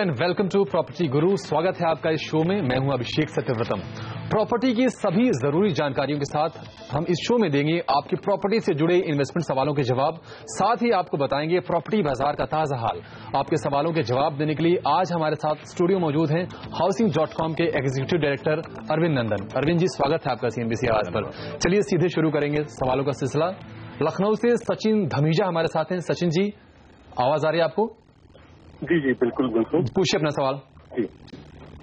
And welcome to property गुरु। स्वागत है आपका इस शो में। मैं हूं अभिषेक सत्यव्रतम। प्रॉपर्टी की सभी जरूरी जानकारियों के साथ हम इस शो में देंगे आपकी प्रॉपर्टी से जुड़े इन्वेस्टमेंट सवालों के जवाब। साथ ही आपको बताएंगे प्रॉपर्टी बाजार का ताजा हाल। आपके सवालों के जवाब देने के लिए आज हमारे साथ स्टूडियो मौजूद हैं हाउसिंग.com के एग्जीक्यूटिव डायरेक्टर अरविंद नंदन। अरविंद जी, स्वागत है आपका CNBC आवाज पर। चलिए सीधे शुरू करेंगे सवालों का सिलसिला। लखनऊ से सचिन धमीजा हमारे साथ हैं। सचिन जी, आवाज आ रही है आपको? जी जी, बिल्कुल बिल्कुल। पूछिए अपना सवाल। जी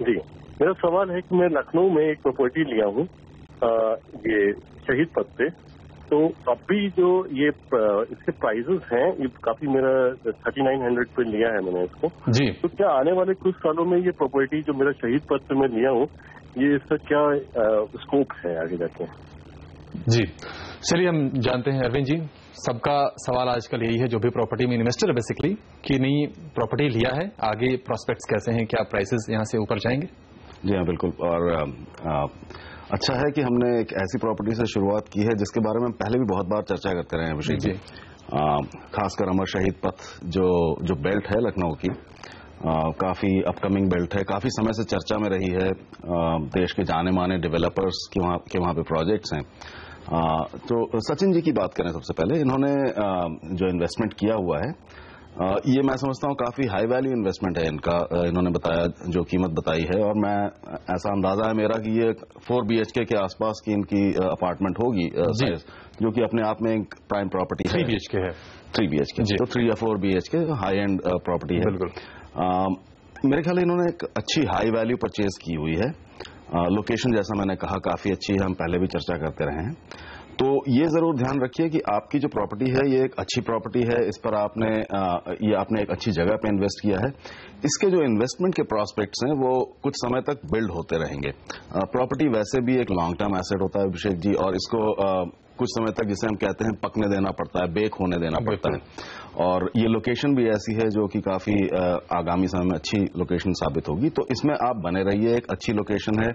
जी, मेरा सवाल है कि मैं लखनऊ में एक प्रॉपर्टी लिया हूँ ये शहीद पथ पे। तो अभी जो ये इसके प्राइसेस हैं, ये काफी मेरा 3900 पे लिया है मैंने इसको जी। तो क्या आने वाले कुछ सालों में ये प्रॉपर्टी जो मेरा शहीद पथ पे मैं लिया हूँ, ये इसका क्या स्कोप है आगे जाके? जी, चलिए हम जानते हैं अरविंद जी। सबका सवाल आजकल यही है, जो भी प्रॉपर्टी में इन्वेस्टर है बेसिकली, कि नई प्रॉपर्टी लिया है, आगे प्रोस्पेक्ट्स कैसे हैं, क्या प्राइसेस यहां से ऊपर जाएंगे? जी हाँ, बिल्कुल। और अच्छा है कि हमने एक ऐसी प्रॉपर्टी से शुरुआत की है जिसके बारे में पहले भी बहुत बार चर्चा करते रहे हैं अभिषेक जी। खासकर अमर शहीद पथ जो बेल्ट है लखनऊ की, काफी अपकमिंग बेल्ट है, काफी समय से चर्चा में रही है। देश के जाने माने डेवलपर्स के वहां पे प्रोजेक्ट्स हैं। तो सचिन जी की बात करें सबसे पहले, इन्होंने जो इन्वेस्टमेंट किया हुआ है, ये मैं समझता हूँ काफी हाई वैल्यू इन्वेस्टमेंट है इनका। इन्होंने बताया, जो कीमत बताई है, और मैं ऐसा अंदाजा है मेरा कि ये 4 BHK के आसपास की इनकी अपार्टमेंट होगी, जो कि अपने आप में एक प्राइम प्रॉपर्टी है। 3 BHK है। 3 BHK, तो 3 या 4 BHK हाई एंड प्रॉपर्टी है। बिल्कुल। मेरे ख्याल इन्होंने एक अच्छी हाई वैल्यू परचेज की हुई है। लोकेशन जैसा मैंने कहा काफी अच्छी है, हम पहले भी चर्चा करते रहे हैं। तो ये जरूर ध्यान रखिए कि आपकी जो प्रॉपर्टी है ये एक अच्छी प्रॉपर्टी है, इस पर आपने एक अच्छी जगह पे इन्वेस्ट किया है। इसके जो इन्वेस्टमेंट के प्रॉस्पेक्ट्स हैं वो कुछ समय तक बिल्ड होते रहेंगे। प्रॉपर्टी वैसे भी एक लॉन्ग टर्म एसेट होता है अभिषेक जी, और इसको कुछ समय तक, जिसे हम कहते हैं, पकने देना पड़ता है, बेक होने देना पड़ता है। और ये लोकेशन भी ऐसी है जो कि काफी आगामी समय में अच्छी लोकेशन साबित होगी। तो इसमें आप बने रहिए, एक अच्छी लोकेशन है।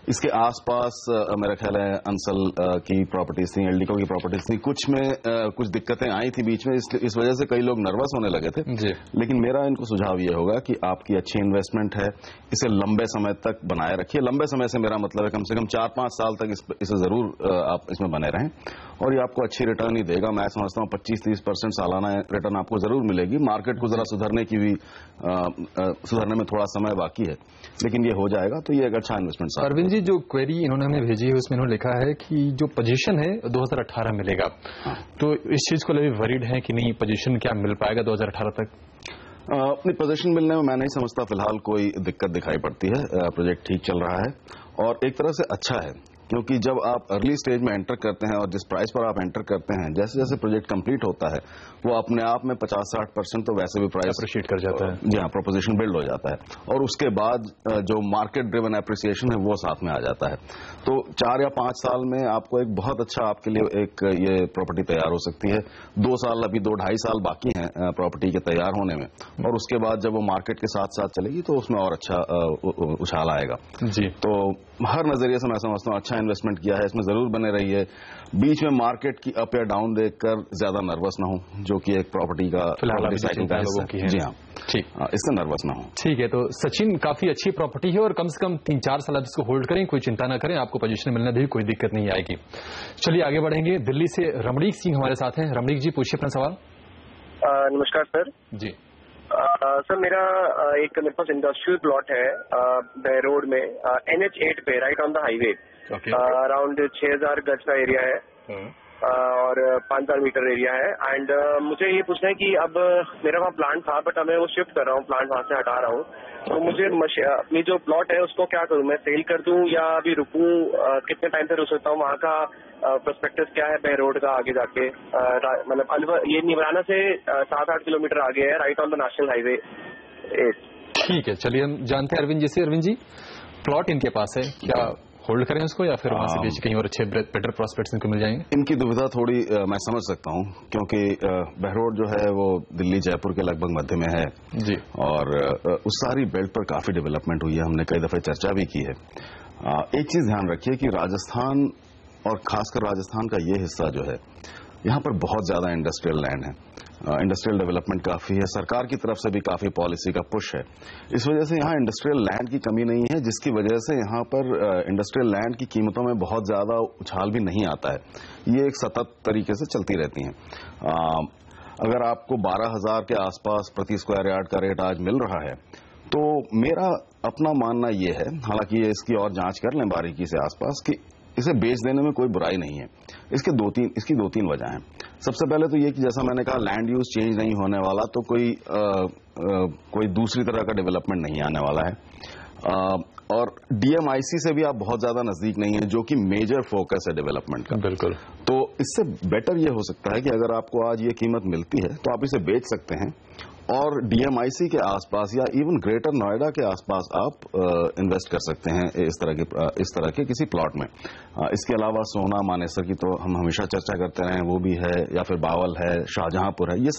इसके आसपास मेरा ख्याल है अंसल की प्रॉपर्टीज थी, एल्डिको की प्रॉपर्टीज थी, कुछ में कुछ दिक्कतें आई थी बीच में, इस वजह से कई लोग नर्वस होने लगे थे जी। लेकिन मेरा इनको सुझाव ये होगा कि आपकी अच्छी इन्वेस्टमेंट है, इसे लंबे समय तक बनाए रखिए। लंबे समय से मेरा मतलब है कम से कम 4-5 साल तक इसे जरूर आप इसमें बने रहें, और ये आपको अच्छी रिटर्न ही देगा। मैं समझता हूँ 25-30% सालाना रिटर्न आपको जरूर मिलेगी। मार्केट को जरा सुधरने में थोड़ा समय बाकी है, लेकिन ये हो जाएगा, तो ये एक अच्छा इन्वेस्टमेंट। अरविंद जी, जो क्वेरी इन्होंने हमें भेजी है उसमें इन्होंने लिखा है कि जो पोजीशन है 2018 मिलेगा। तो इस चीज को लेकर वरीड है कि नहीं, पोजीशन क्या मिल पाएगा 2018 तक? अपनी पोजीशन मिलने में मैं नहीं समझता फिलहाल कोई दिक्कत दिखाई पड़ती है। प्रोजेक्ट ठीक चल रहा है और एक तरह से अच्छा है, क्योंकि जब आप अर्ली स्टेज में एंटर करते हैं और जिस प्राइस पर आप एंटर करते हैं, जैसे जैसे प्रोजेक्ट कंप्लीट होता है, वो अपने आप में 50-60% तो वैसे भी प्राइस अप्रिशिएट कर जाता है। जी हाँ, प्रोपोजिशन बिल्ड हो जाता है, और उसके बाद जो मार्केट ड्रिवन एप्रिसिएशन है वो साथ में आ जाता है। तो 4 या 5 साल में आपको एक बहुत अच्छा, आपके लिए एक ये प्रॉपर्टी तैयार हो सकती है। 2 साल, अभी 2-2.5 साल बाकी हैं प्रॉपर्टी के तैयार होने में, और उसके बाद जब वो मार्केट के साथ साथ चलेगी तो उसमें और अच्छा उछाल आएगा जी। तो हर नजरिए से मैं समझता हूँ अच्छा इन्वेस्टमेंट किया है, इसमें जरूर बने रहिए। बीच में मार्केट की अप या डाउन देखकर ज्यादा नर्वस ना हो, जो कि एक प्रॉपर्टी का साइकिल का हिस्सा है। जी हाँ, ठीक, इससे नर्वस ना हो। ठीक है। तो सचिन, काफी अच्छी प्रॉपर्टी है और कम से कम 3-4 साल आप इसको होल्ड करें, कोई चिंता ना करें, आपको पोजीशन मिलने भी कोई दिक्कत नहीं आएगी। चलिए आगे बढ़ेंगे। दिल्ली से रमणीक सिंह हमारे साथ हैं। रमणीक जी, पूछिए अपना सवाल। नमस्कार सर जी। सर, मेरे पास इंडस्ट्रियल प्लॉट है बहरोड में, NH8 पे, right on the highway. Around 6000 गज का एरिया है और 5000 मीटर एरिया है। एंड मुझे ये पूछना है कि अब मेरा वहाँ प्लांट था, बट अब मैं वो शिफ्ट कर रहा हूँ, प्लांट वहाँ से हटा रहा हूँ। तो मुझे अपनी जो प्लॉट है उसको क्या करूँ, मैं सेल कर दूँ या अभी रुकूँ? कितने टाइम से रुक सकता हूँ? वहाँ का प्रोस्पेक्टस क्या है बहरोड का आगे जाके? मतलब ये निमराना से 7-8 किलोमीटर आगे है, right on the national highway 8। ठीक है, चलिए हम जानते हैं अरविंद जी से। अरविंद जी, प्लॉट इनके पास है, क्या होल्ड करें उसको या फिर वहां से बेच कहीं और अच्छे बेटर प्रोस्पेक्ट्स इनको मिल जाएंगे? इनकी दुविधा थोड़ी मैं समझ सकता हूं, क्योंकि बहरोड जो है वो दिल्ली जयपुर के लगभग मध्य में है जी, और उस सारी बेल्ट पर काफी डेवलपमेंट हुई है, हमने कई दफे चर्चा भी की है। एक चीज ध्यान रखिए कि राजस्थान, और खासकर राजस्थान का ये हिस्सा जो है, यहाँ पर बहुत ज्यादा इंडस्ट्रियल लैंड है। इंडस्ट्रियल डेवलपमेंट काफी है, सरकार की तरफ से भी काफी पॉलिसी का पुश है। इस वजह से यहाँ इंडस्ट्रियल लैंड की कमी नहीं है, जिसकी वजह से यहाँ पर इंडस्ट्रियल लैंड की कीमतों में बहुत ज्यादा उछाल भी नहीं आता है। ये एक सतत तरीके से चलती रहती हैं। अगर आपको 12,000 के आसपास प्रति स्क्वायर यार्ड का रेट आज मिल रहा है, तो मेरा अपना मानना ये है, हालांकि ये इसकी और जांच कर लें बारीकी से आसपास, कि इसे बेच देने में कोई बुराई नहीं है। इसकी दो तीन वजह हैं। सबसे पहले तो ये कि जैसा मैंने कहा, लैंड यूज चेंज नहीं होने वाला, तो कोई दूसरी तरह का डेवलपमेंट नहीं आने वाला है। और डीएमआईसी से भी आप बहुत ज्यादा नजदीक नहीं है, जो कि मेजर फोकस है डेवलपमेंट का। बिल्कुल। तो इससे बेटर ये हो सकता है कि अगर आपको आज ये कीमत मिलती है तो आप इसे बेच सकते हैं और डीएमआईसी के आसपास या इवन ग्रेटर नोएडा के आसपास आप इन्वेस्ट कर सकते हैं इस तरह के किसी प्लॉट में। इसके अलावा सोना मानेसर की तो हम हमेशा चर्चा करते रहे हैं, वो भी है, या फिर बावल है, शाहजहांपुर है। ये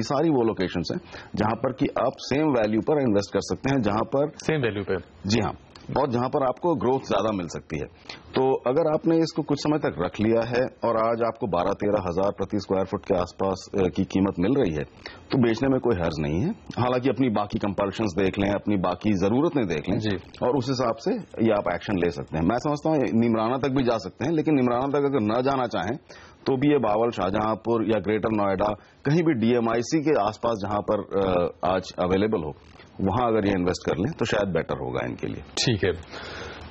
सारी वो लोकेशंस हैं जहां पर कि आप सेम वैल्यू पर इन्वेस्ट कर सकते हैं, जहां पर सेम वैल्यू पे, जी हाँ, और जहां पर आपको ग्रोथ ज्यादा मिल सकती है। तो अगर आपने इसको कुछ समय तक रख लिया है और आज आपको 12-13 हजार प्रति स्क्वायर फुट के आसपास की कीमत मिल रही है, तो बेचने में कोई हर्ज नहीं है। हालांकि अपनी बाकी कंपल्शंस देख लें, अपनी बाकी जरूरतें देख लें जी, और उस हिसाब से ये आप एक्शन ले सकते हैं। मैं समझता हूं निमराना तक भी जा सकते हैं, लेकिन निमराना तक अगर न जाना चाहें तो भी ये बावल, शाहजहांपुर या ग्रेटर नोएडा, कहीं भी डीएमआईसी के आसपास जहां पर आज अवेलेबल हो, वहां अगर ये इन्वेस्ट कर लें तो शायद बेटर होगा इनके लिए। ठीक है,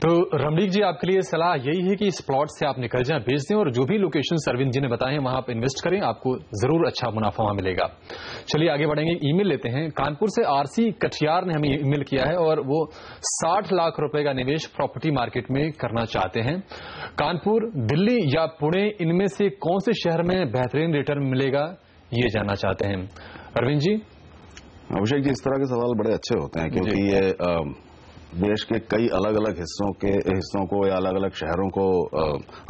तो रमणीक जी, आपके लिए सलाह यही है कि इस प्लॉट से आप निकल जाएं, बेच दें, और जो भी लोकेशन अरविंद जी ने बताए हैं वहां आप इन्वेस्ट करें, आपको जरूर अच्छा मुनाफा वहां मिलेगा। चलिए आगे बढ़ेंगे, ईमेल लेते हैं। कानपुर से आरसी कठियार ने हमें ईमेल किया है और वो 60 लाख रुपए का निवेश प्रॉपर्टी मार्केट में करना चाहते हैं। कानपुर, दिल्ली या पुणे, इनमें से कौन से शहर में बेहतरीन रिटर्न मिलेगा, ये जानना चाहते हैं। अरविंद जी। अभिषेक जी, इस तरह के सवाल बड़े अच्छे होते हैं, क्योंकि ये देश के कई अलग अलग हिस्सों को या अलग अलग शहरों को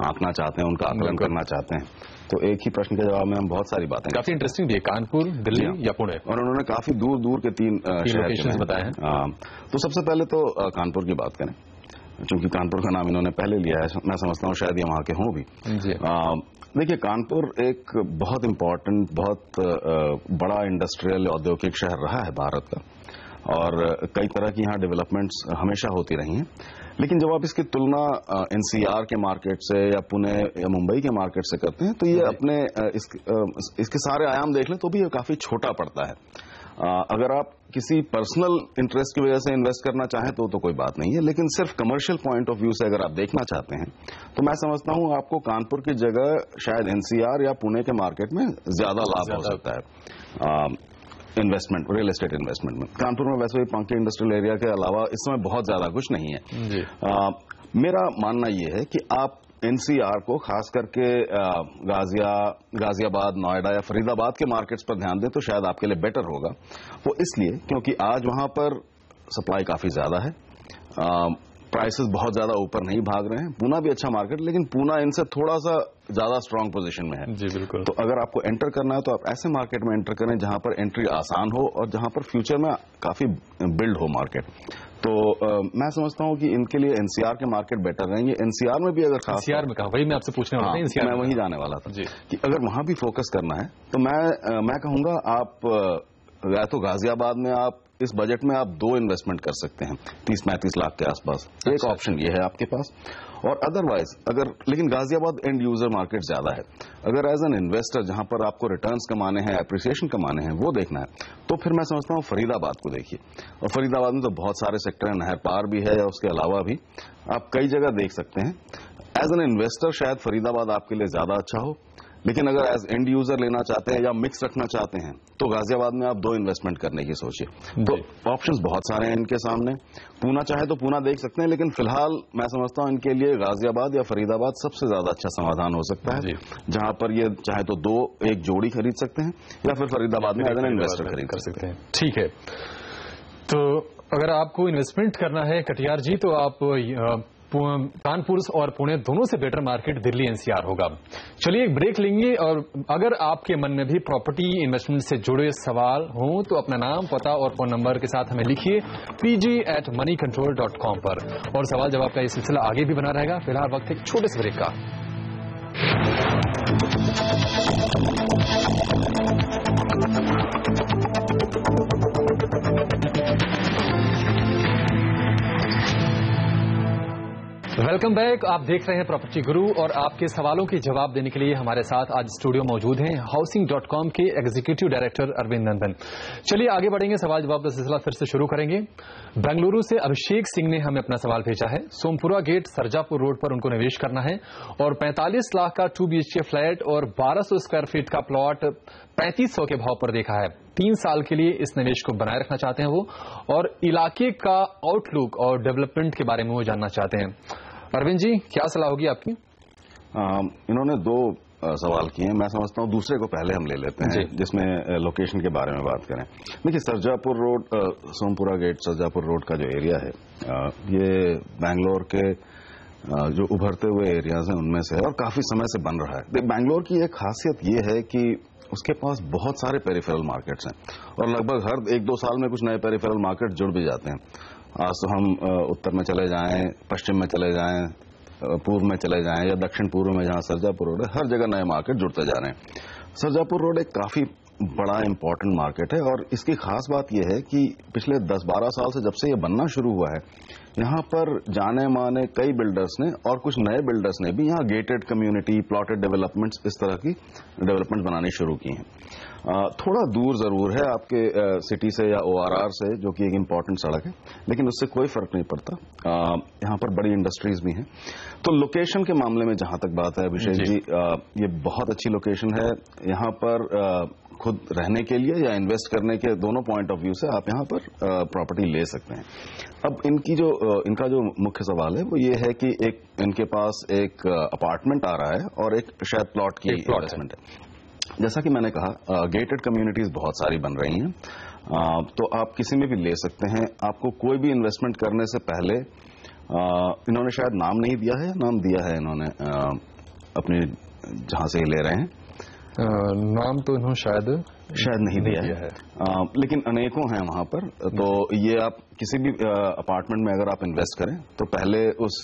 आंकना चाहते हैं, उनका आकलन करना चाहते हैं। तो एक ही प्रश्न के जवाब में हम बहुत सारी बातें, काफी इंटरेस्टिंग भी है, कानपुर, दिल्ली या पुणे, और उन्होंने काफी दूर दूर के तीन शहर बताए हैं। तो सबसे पहले तो कानपुर की बात करें, क्योंकि कानपुर का नाम इन्होंने पहले लिया है। मैं समझता हूँ शायद ये वहां के हों भी। देखिए, कानपुर एक बहुत इम्पोर्टेंट, बहुत बड़ा इंडस्ट्रियल औद्योगिक शहर रहा है भारत का, और कई तरह की यहाँ डेवलपमेंट्स हमेशा होती रही हैं। लेकिन जब आप इसकी तुलना एनसीआर के मार्केट से या पुणे या मुंबई के मार्केट से करते हैं, तो ये अपने इसके सारे आयाम देख लें तो भी ये काफी छोटा पड़ता है। अगर आप किसी पर्सनल इंटरेस्ट की वजह से इन्वेस्ट करना चाहें तो कोई बात नहीं है, लेकिन सिर्फ कमर्शियल पॉइंट ऑफ व्यू से अगर आप देखना चाहते हैं, तो मैं समझता हूं आपको कानपुर की जगह शायद एनसीआर या पुणे के मार्केट में ज्यादा लाभ हो सकता है इन्वेस्टमेंट, रियल एस्टेट इन्वेस्टमेंट में। कानपुर में वैसे भी पांकी इंडस्ट्रियल एरिया के अलावा इस समय बहुत ज्यादा कुछ नहीं है। मेरा मानना यह है कि आप एनसीआर को खास करके गाजियाबाद, नोएडा या फरीदाबाद के मार्केट्स पर ध्यान दें तो शायद आपके लिए बेटर होगा। वो इसलिए क्योंकि आज वहां पर सप्लाई काफी ज्यादा है, प्राइसेस बहुत ज्यादा ऊपर नहीं भाग रहे हैं। पूना भी अच्छा मार्केट, लेकिन पूना इनसे थोड़ा सा ज्यादा स्ट्रांग पोजीशन में है। जी बिल्कुल। तो अगर आपको एंटर करना है तो आप ऐसे मार्केट में एंटर करें जहां पर एंट्री आसान हो और जहां पर फ्यूचर में काफी बिल्ड हो मार्केट। तो मैं समझता हूं कि इनके लिए एनसीआर के मार्केट बेटर रहेंगे। एनसीआर में भी अगर खास, एनसीआर में कहा, वही मैं आपसे पूछने वाला था, मैं वही जाने वाला था कि अगर वहां भी फोकस करना है तो मैं कहूंगा आप या तो गाजियाबाद में आप इस बजट में आप 2 इन्वेस्टमेंट कर सकते हैं 30-35 लाख के आसपास। एक ऑप्शन ये है आपके पास, और अदरवाइज लेकिन गाजियाबाद एंड यूजर मार्केट ज्यादा है। अगर एज एन इन्वेस्टर जहां पर आपको रिटर्न्स कमाने हैं, एप्रिसिएशन कमाने हैं, वो देखना है, तो फिर मैं समझता हूं फरीदाबाद को देखिए। और फरीदाबाद में तो बहुत सारे सेक्टर हैं, नहर पार भी है या उसके अलावा भी आप कई जगह देख सकते हैं। एज एन इन्वेस्टर शायद फरीदाबाद आपके लिए ज्यादा अच्छा हो, लेकिन अगर एज एंड यूजर लेना चाहते हैं या मिक्स रखना चाहते हैं तो गाजियाबाद में आप 2 इन्वेस्टमेंट करने की सोचिए। तो ऑप्शंस बहुत सारे हैं इनके सामने। पूना चाहे तो पूना देख सकते हैं, लेकिन फिलहाल मैं समझता हूं इनके लिए गाजियाबाद या फरीदाबाद सबसे ज्यादा अच्छा समाधान हो सकता है, जहां पर ये चाहे तो एक जोड़ी खरीद सकते हैं या फिर फरीदाबाद में एज एन इन्वेस्टर खरीद सकते हैं। ठीक है, तो अगर आपको इन्वेस्टमेंट करना है कटियार जी, तो आप कानपुर और पुणे दोनों से बेटर मार्केट दिल्ली एनसीआर होगा। चलिए एक ब्रेक लेंगे, और अगर आपके मन में भी प्रॉपर्टी इन्वेस्टमेंट से जुड़े सवाल हों तो अपना नाम, पता और फोन नंबर के साथ हमें लिखिए pg@moneycontrol.com पर, और सवाल जवाब का ये सिलसिला आगे भी बना रहेगा। फिलहाल वक्त एक छोटे से ब्रेक का। Welcome back. आप देख रहे हैं प्रॉपर्टी गुरु और आपके सवालों के जवाब देने के लिए हमारे साथ आज स्टूडियो मौजूद हैं हाउसिंग.com के एग्जीक्यूटिव डायरेक्टर अरविंद नंदन। चलिए आगे बढ़ेंगे, सवाल जवाब का सिलसिला फिर से शुरू करेंगे। बेंगलुरु से अभिषेक सिंह ने हमें अपना सवाल भेजा है। सोमपुरा गेट सरजापुर रोड पर उनको निवेश करना है और 45 लाख का 2 BHK फ्लैट और 1200 स्क्वायर फीट का प्लॉट 3500 के भाव पर देखा है। 3 साल के लिए इस निवेश को बनाए रखना चाहते हैं वो, और इलाके का आउटलुक और डेवलपमेंट के बारे में वो जानना चाहते हैं। अरविंद जी, क्या सलाह होगी आपकी? इन्होंने 2 सवाल किए हैं। मैं समझता हूं दूसरे को पहले हम ले लेते हैं, जिसमें लोकेशन के बारे में बात करें। देखिए, Sarjapur road, Sompura gate Sarjapur road का जो एरिया है, ये बैंगलोर के जो उभरते हुए एरियाज हैं उनमें से है और काफी समय से बन रहा है। बैंगलोर की एक खासियत ये है कि उसके पास बहुत सारे पेरिफेरल मार्केट्स हैं और लगभग हर 1-2 साल में कुछ नए पेरिफेरल मार्केट जुड़ भी जाते हैं। आज तो हम उत्तर में चले जाएं, पश्चिम में चले जाएं, पूर्व में चले जाएं या दक्षिण पूर्व में जहां सरजापुर रोड है, हर जगह नए मार्केट जुड़ते जा रहे हैं। सरजापुर रोड एक काफी बड़ा इंपॉर्टेंट मार्केट है और इसकी खास बात यह है कि पिछले 10-12 साल से जब से ये बनना शुरू हुआ है, यहाँ पर जाने माने कई बिल्डर्स ने और कुछ नए बिल्डर्स ने भी यहाँ गेटेड कम्युनिटी, प्लॉटेड डेवलपमेंट्स, इस तरह की डेवलपमेंट बनानी शुरू की हैं। थोड़ा दूर जरूर है आपके सिटी से या ORR से, जो कि एक इम्पॉर्टेंट सड़क है, लेकिन उससे कोई फर्क नहीं पड़ता। यहाँ पर बड़ी इंडस्ट्रीज भी हैं। तो लोकेशन के मामले में जहां तक बात है अभिषेक जी, ये बहुत अच्छी लोकेशन है। यहाँ पर खुद रहने के लिए या इन्वेस्ट करने के दोनों पॉइंट ऑफ व्यू से आप यहाँ पर प्रॉपर्टी ले सकते हैं। अब इनका जो मुख्य सवाल है वो ये है कि इनके पास एक अपार्टमेंट आ रहा है और एक शायद प्लॉट की इन्वेस्टमेंट है। जैसा कि मैंने कहा, गेटेड कम्युनिटीज बहुत सारी बन रही हैं, तो आप किसी में भी ले सकते हैं। आपको कोई भी इन्वेस्टमेंट करने से पहले, इन्होंने शायद नाम नहीं दिया है, नाम दिया है इन्होंने अपने जहां से ले रहे हैं, नाम तो इन्होंने शायद नहीं दिया है। लेकिन अनेकों हैं वहां पर। तो ये आप किसी भी अपार्टमेंट में अगर आप इन्वेस्ट करें तो पहले उस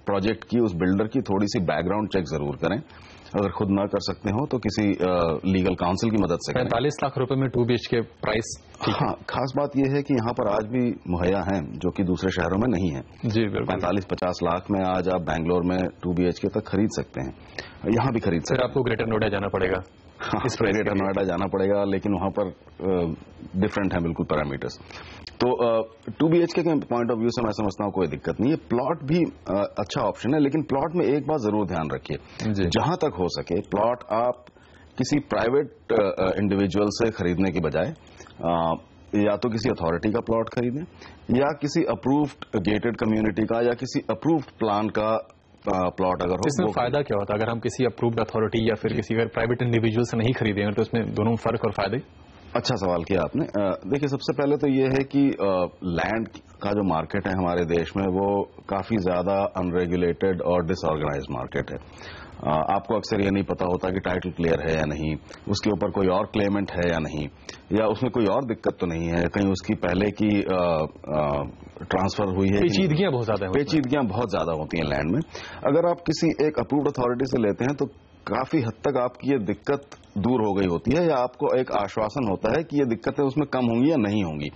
प्रोजेक्ट की, उस बिल्डर की थोड़ी सी बैकग्राउंड चेक जरूर करें। अगर खुद ना कर सकते हो तो किसी लीगल काउंसिल की मदद से करें। 45 लाख रुपए में 2 BHK प्राइस। हाँ, खास बात यह है कि यहाँ पर आज भी मुहैया हैं, जो कि दूसरे शहरों में नहीं है। जी बिल्कुल। 45-50 लाख में आज आप बैंगलोर में 2 BHK तक खरीद सकते हैं, यहाँ भी खरीद सकते हैं। आपको ग्रेटर नोएडा जाना पड़ेगा। हाँ, ग्रेटर नोएडा जाना पड़ेगा, लेकिन वहां पर डिफरेंट है बिल्कुल पैरामीटर्स। तो 2 BHK के पॉइंट ऑफ व्यू से मैं समझता हूँ कोई दिक्कत नहीं है। प्लॉट भी अच्छा ऑप्शन है, लेकिन प्लॉट में एक बात जरूर ध्यान रखिए, जहां तक हो सके प्लॉट आप किसी प्राइवेट इंडिविजुअल से खरीदने की बजाय या तो किसी अथॉरिटी का प्लॉट खरीदें या किसी अप्रूव्ड गेटेड कम्युनिटी का या किसी अप्रूव्ड प्लान का प्लॉट अगर हो। इसमें फायदा क्या होता है अगर हम किसी अप्रूव्ड अथॉरिटी या फिर किसी अगर प्राइवेट इंडिविजुअल से नहीं खरीदेंगे, तो इसमें दोनों फर्क और फायदे? अच्छा सवाल किया आपने। देखिए, सबसे पहले तो ये है कि लैंड का जो मार्केट है हमारे देश में, वो काफी ज्यादा अनरेगुलेटेड और डिसऑर्गेनाइज्ड मार्केट है। आपको अक्सर ये नहीं पता होता कि टाइटल क्लियर है या नहीं, उसके ऊपर कोई और क्लेमेंट है या नहीं, या उसमें कोई और दिक्कत तो नहीं है, कहीं उसकी पहले की ट्रांसफर हुई है। पेचीदगियां बहुत ज्यादा होती हैं लैंड में। अगर आप किसी एक अप्रूव्ड अथॉरिटी से लेते हैं तो काफी हद तक आपकी ये दिक्कत दूर हो गई होती है, या आपको एक आश्वासन होता है कि ये दिक्कतें उसमें कम होंगी या नहीं होंगी।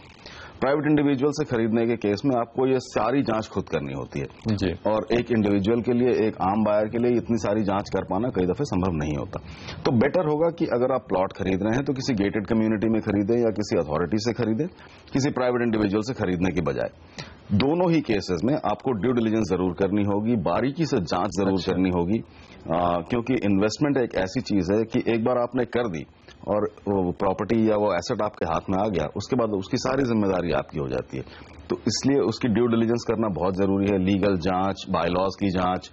प्राइवेट इंडिविजुअल से खरीदने के केस में आपको ये सारी जांच खुद करनी होती है जी। और एक इंडिविजुअल के लिए, एक आम बायर के लिए इतनी सारी जांच कर पाना कई दफे संभव नहीं होता। तो बेटर होगा कि अगर आप प्लॉट खरीद रहे हैं तो किसी गेटेड कम्युनिटी में खरीदें या किसी अथॉरिटी से खरीदें, किसी प्राइवेट इंडिविजुअल से खरीदने की बजाय। दोनों ही केसेस में आपको ड्यू डिलिजेंस जरूर करनी होगी, बारीकी से जांच जरूर करनी होगी, क्योंकि इन्वेस्टमेंट एक ऐसी चीज है कि एक बार आपने कर दी और वो प्रॉपर्टी या वो एसेट आपके हाथ में आ गया, उसके बाद उसकी सारी जिम्मेदारी आपकी हो जाती है। तो इसलिए उसकी ड्यू डिलिजेंस करना बहुत जरूरी है। लीगल जांच, बायलॉज की जांच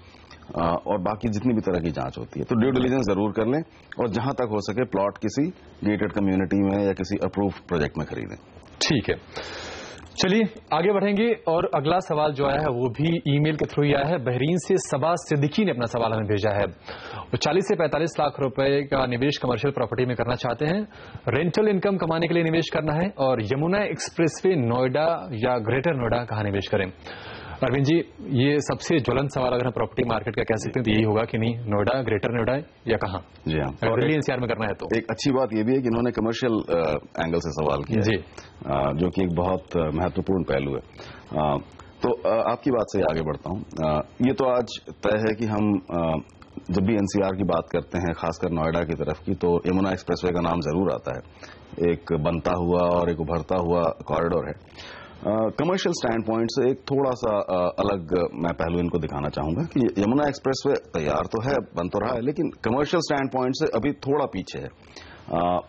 और बाकी जितनी भी तरह की जांच होती है, तो ड्यू डिलिजेंस जरूर कर लें और जहां तक हो सके प्लॉट किसी गेटेड कम्युनिटी में या किसी अप्रूव्ड प्रोजेक्ट में खरीदें। ठीक है, चलिए आगे बढ़ेंगे। और अगला सवाल जो आया है वो भी ईमेल के थ्रू ही आया है। बहरीन से सबा सिद्दीकी ने अपना सवाल हमें भेजा है। वो 40 से 45 लाख रुपए का निवेश कमर्शियल प्रॉपर्टी में करना चाहते हैं। रेंटल इनकम कमाने के लिए निवेश करना है और यमुना एक्सप्रेसवे नोएडा या ग्रेटर नोएडा कहाँ निवेश करें। अरविंद जी, ये सबसे ज्वलंत सवाल अगर हम प्रॉपर्टी मार्केट का कह सकते हैं तो यही होगा कि नहीं, नोएडा, ग्रेटर नोएडा या कहाँ? जी हाँ, अगर दिल्ली एनसीआर में करना है तो। एक अच्छी बात ये भी है कि इन्होंने कमर्शियल एंगल से सवाल किया जी, जो कि एक बहुत महत्वपूर्ण पहलू है। तो आपकी बात से आगे बढ़ता हूँ। ये तो आज तय है कि हम जब भी एनसीआर की बात करते हैं, खासकर नोएडा की तरफ की, तो यमुना एक्सप्रेसवे का नाम जरूर आता है। एक बनता हुआ और एक उभरता हुआ कॉरिडोर है। कमर्शियल स्टैंड पॉइंट से एक थोड़ा सा अलग मैं पहलू इनको दिखाना चाहूंगा कि यमुना एक्सप्रेसवे तैयार तो है, बन तो रहा है, लेकिन कमर्शियल स्टैंड पॉइंट से अभी थोड़ा पीछे है।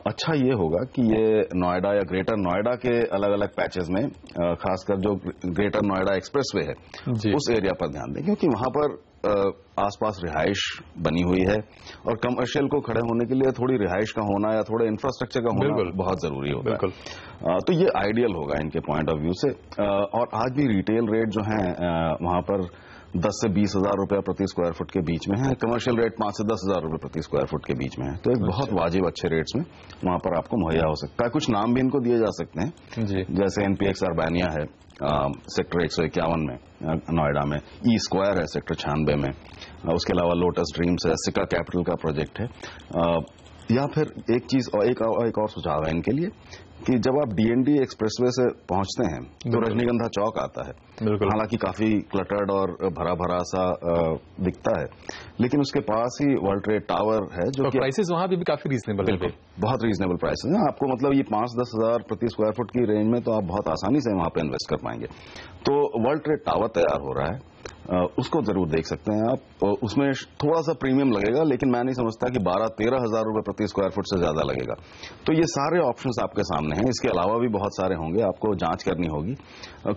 अच्छा ये होगा कि ये नोएडा या ग्रेटर नोएडा के अलग अलग पैचेस में, खासकर जो ग्रेटर नोएडा एक्सप्रेसवे है उस एरिया पर ध्यान दें, क्योंकि वहां पर आसपास रिहाइश बनी हुई है और कमर्शियल को खड़े होने के लिए थोड़ी रिहाइश का होना या थोड़े इंफ्रास्ट्रक्चर का होना बहुत जरूरी होता है। तो ये आइडियल होगा इनके पॉइंट ऑफ व्यू से। और आज भी रिटेल रेट जो है वहां पर 10 से 20 हजार रुपया प्रति स्क्वायर फुट के बीच में है। कमर्शियल रेट 5 से 10 हजार रुपये प्रति स्क्वायर फुट के बीच में है। तो एक बहुत वाजिब अच्छे रेट्स में वहां पर आपको मुहैया हो सकता है। कुछ नाम भी इनको दिए जा सकते हैं जी, जैसे एनपीएक्स अर्बानिया है सेक्टर 151 में नोएडा में, ई स्क्वायर है सेक्टर 96 में, उसके अलावा लोटस ड्रीम्स है, सिका कैपिटल का प्रोजेक्ट है। या फिर एक चीज और एक और सुझाव है इनके लिए कि जब आप डीएनडी एक्सप्रेसवे से पहुंचते हैं तो रजनीगंधा चौक आता है। हालांकि काफी क्लटर्ड और भरा भरा सा दिखता है, लेकिन उसके पास ही वर्ल्ड ट्रेड टावर है जो कि प्राइसेस वहां भी काफी रीजनेबल है। बहुत रीजनेबल प्राइसेस हैं। आपको मतलब ये 5-10 हजार प्रति स्क्वायर फुट की रेंज में तो आप बहुत आसानी से वहां पे इन्वेस्ट कर पाएंगे। तो वर्ल्ड ट्रेड टावर तैयार हो रहा है, उसको जरूर देख सकते हैं आप। उसमें थोड़ा सा प्रीमियम लगेगा, लेकिन मैं नहीं समझता कि 12-13 हजार रुपए प्रति स्क्वायर फुट से ज्यादा लगेगा। तो ये सारे ऑप्शंस आपके सामने हैं। इसके अलावा भी बहुत सारे होंगे, आपको जांच करनी होगी।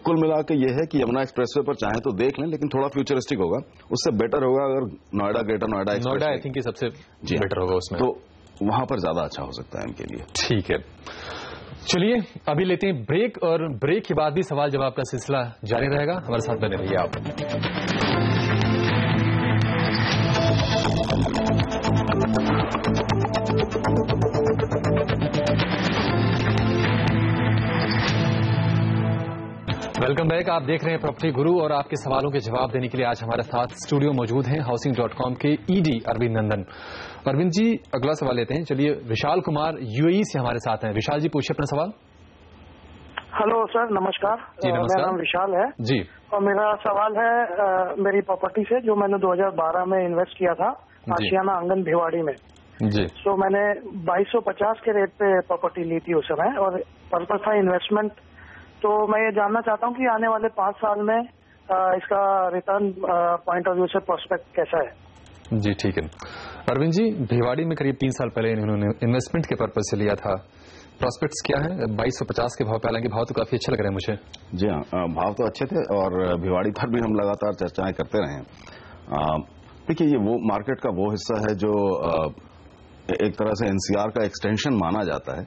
कुल मिला के ये है कि यमुना एक्सप्रेसवे पर चाहे तो देख लें, लेकिन थोड़ा फ्यूचरिस्टिक होगा। उससे बेटर होगा अगर Noida, greater Noida expressway, I think सबसे बेटर होगा उसमें, तो वहां पर ज्यादा अच्छा हो सकता है इनके लिए। ठीक है, चलिए अभी लेते हैं ब्रेक, और ब्रेक के बाद भी सवाल जवाब का सिलसिला जारी रहेगा। हमारे साथ बने रहिए आप। Welcome back. आप देख रहे हैं प्रॉपर्टी गुरु, और आपके सवालों के जवाब देने के लिए आज हमारे साथ स्टूडियो मौजूद हैं Housing.com के ईडी अरविंद नंदन। अरविंद जी, अगला सवाल लेते हैं। चलिए, विशाल कुमार यूएई से हमारे साथ हैं। विशाल जी, पूछिए अपना सवाल। हेलो सर, नमस्कार। जी नमस्कार। मेरा नाम विशाल है जी, और मेरा सवाल है मेरी प्रॉपर्टी से जो मैंने 2012 में इन्वेस्ट किया था आशियाना आंगन भिवाड़ी में जी। तो मैंने 2250 के रेट पे प्रॉपर्टी ली थी उस समय, और पर्पस था इन्वेस्टमेंट। तो मैं ये जानना चाहता हूँ कि आने वाले 5 साल में इसका रिटर्न पॉइंट ऑफ व्यू से प्रोस्पेक्ट कैसा है। जी ठीक है। अरविंद जी, भिवाड़ी में करीब 3 साल पहले इन्होंने इन्वेस्टमेंट के पर्पज से लिया था। प्रोस्पेक्ट्स क्या है? 2250 के भाव पे, हालांकि भाव तो काफी अच्छे लग रहे हैं मुझे। जी हाँ, भाव तो अच्छे थे, और भिवाड़ी पर भी हम लगातार चर्चाएं करते रहे हैं। देखिए, ये वो मार्केट का वो हिस्सा है जो एक तरह से एनसीआर का एक्सटेंशन माना जाता है,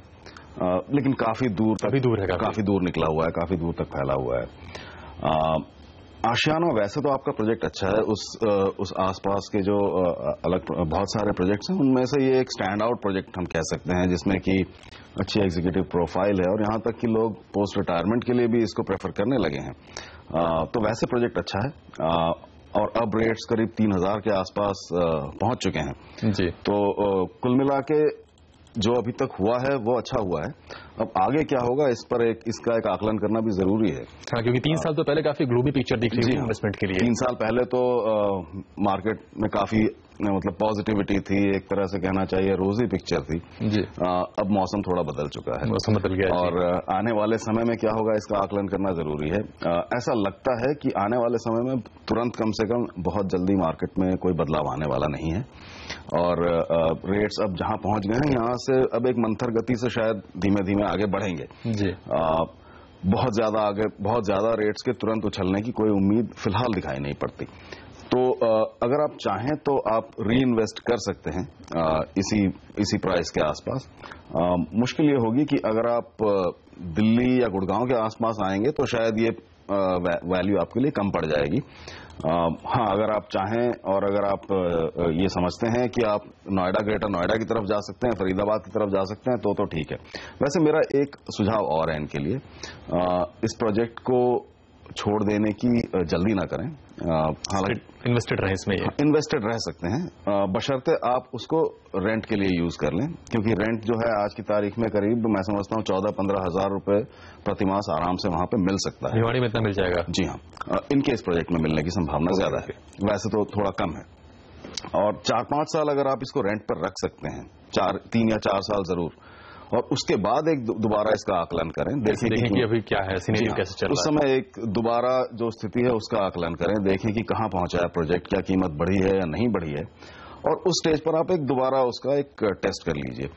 लेकिन काफी दूर है, काफी दूर निकला हुआ है, काफी दूर तक फैला हुआ है। आशियाना वैसे तो आपका प्रोजेक्ट अच्छा है, उस आसपास के जो अलग बहुत सारे प्रोजेक्ट्स हैं उनमें से ये एक स्टैंड आउट प्रोजेक्ट हम कह सकते हैं, जिसमें कि अच्छी एग्जीक्यूटिव प्रोफाइल है, और यहाँ तक कि लोग पोस्ट रिटायरमेंट के लिए भी इसको प्रेफर करने लगे हैं। तो वैसे प्रोजेक्ट अच्छा है, और अब रेट्स करीब 3000 के आसपास पहुंच चुके हैं जी। तो कुल मिला के जो अभी तक हुआ है वो अच्छा हुआ है। अब आगे क्या होगा इसका एक आकलन करना भी जरूरी है। हाँ, क्योंकि 3 साल तो पहले काफी ग्लोबी पिक्चर दिख रही थी इन्वेस्टमेंट के लिए। 3 साल पहले तो मार्केट में काफी मतलब पॉजिटिविटी थी, एक तरह से कहना चाहिए रोजी पिक्चर थी जी। अब मौसम थोड़ा बदल चुका है, मौसम बदल गया, और आने वाले समय में क्या होगा इसका आकलन करना जरूरी है। ऐसा लगता है कि आने वाले समय में तुरंत कम से कम बहुत जल्दी मार्केट में कोई बदलाव आने वाला नहीं है, और रेट्स अब जहां पहुंच गए हैं यहाँ से अब एक मंथर गति से शायद धीमे धीमे आगे बढ़ेंगे जी। बहुत ज्यादा रेट्स के तुरंत उछलने की कोई उम्मीद फिलहाल दिखाई नहीं पड़ती। तो अगर आप चाहें तो आप री इन्वेस्ट कर सकते हैं इसी प्राइस के आसपास। मुश्किल ये होगी कि अगर आप दिल्ली या गुड़गांव के आसपास आएंगे तो शायद ये वैल्यू आपके लिए कम पड़ जाएगी। हाँ, अगर आप चाहें और अगर आप ये समझते हैं कि आप नोएडा, ग्रेटर नोएडा की तरफ जा सकते हैं, फरीदाबाद की तरफ जा सकते हैं, तो ठीक है। वैसे मेरा एक सुझाव और है इनके लिए, इस प्रोजेक्ट को छोड़ देने की जल्दी ना करें। हालांकि इन्वेस्टेड रहे इसमें, इन्वेस्टेड रह सकते हैं, बशर्ते आप उसको रेंट के लिए यूज कर लें, क्योंकि रेंट जो है आज की तारीख में करीब मैं समझता हूँ 14-15 हजार रुपए प्रति मास आराम से वहां पे मिल सकता है। भिवाड़ी में इतना मिल जाएगा? जी हाँ, इनके इस प्रोजेक्ट में मिलने की संभावना ज्यादा है, वैसे तो थोड़ा कम है। और 4-5 साल अगर आप इसको रेंट पर रख सकते हैं, 3 या 4 साल जरूर, और उसके बाद एक दोबारा इसका आकलन करें, देखें कि अभी क्या है, सिनेरियो कैसे चल रहा है। उस समय एक दोबारा जो स्थिति है उसका आकलन करें, देखें कि कहां पहुंचा है प्रोजेक्ट, क्या कीमत बढ़ी है या नहीं बढ़ी है, और उस स्टेज पर आप एक दोबारा उसका एक टेस्ट कर लीजिए।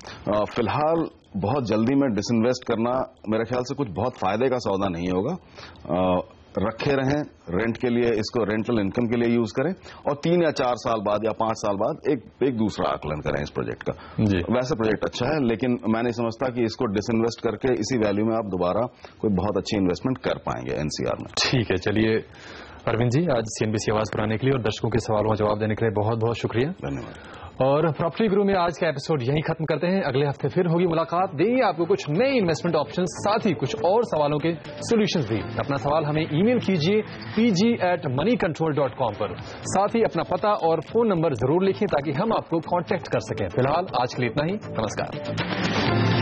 फिलहाल बहुत जल्दी में डिसइन्वेस्ट करना मेरे ख्याल से कुछ बहुत फायदे का सौदा नहीं होगा। रखे रहें रेंट के लिए, इसको रेंटल इनकम के लिए यूज करें, और 3 या 4 साल बाद या 5 साल बाद एक दूसरा आकलन करें इस प्रोजेक्ट का। वैसे प्रोजेक्ट अच्छा है, लेकिन मैं नहीं समझता कि इसको डिसइन्वेस्ट करके इसी वैल्यू में आप दोबारा कोई बहुत अच्छी इन्वेस्टमेंट कर पाएंगे एनसीआर में। ठीक है, चलिए अरविंद जी, आज सीएनबीसी आवाज पर आने के लिए और दर्शकों के सवालों का जवाब देने के लिए बहुत बहुत शुक्रिया। धन्यवाद। और प्रॉपर्टी गुरु में आज का एपिसोड यहीं खत्म करते हैं। अगले हफ्ते फिर होगी मुलाकात, देंगे आपको कुछ नए इन्वेस्टमेंट ऑप्शंस, साथ ही कुछ और सवालों के सॉल्यूशंस भी। अपना सवाल हमें ईमेल कीजिए pg@moneycontrol.com पर, साथ ही अपना पता और फोन नंबर जरूर लिखें ताकि हम आपको कांटेक्ट कर सकें। फिलहाल आज के लिए इतना ही, नमस्कार।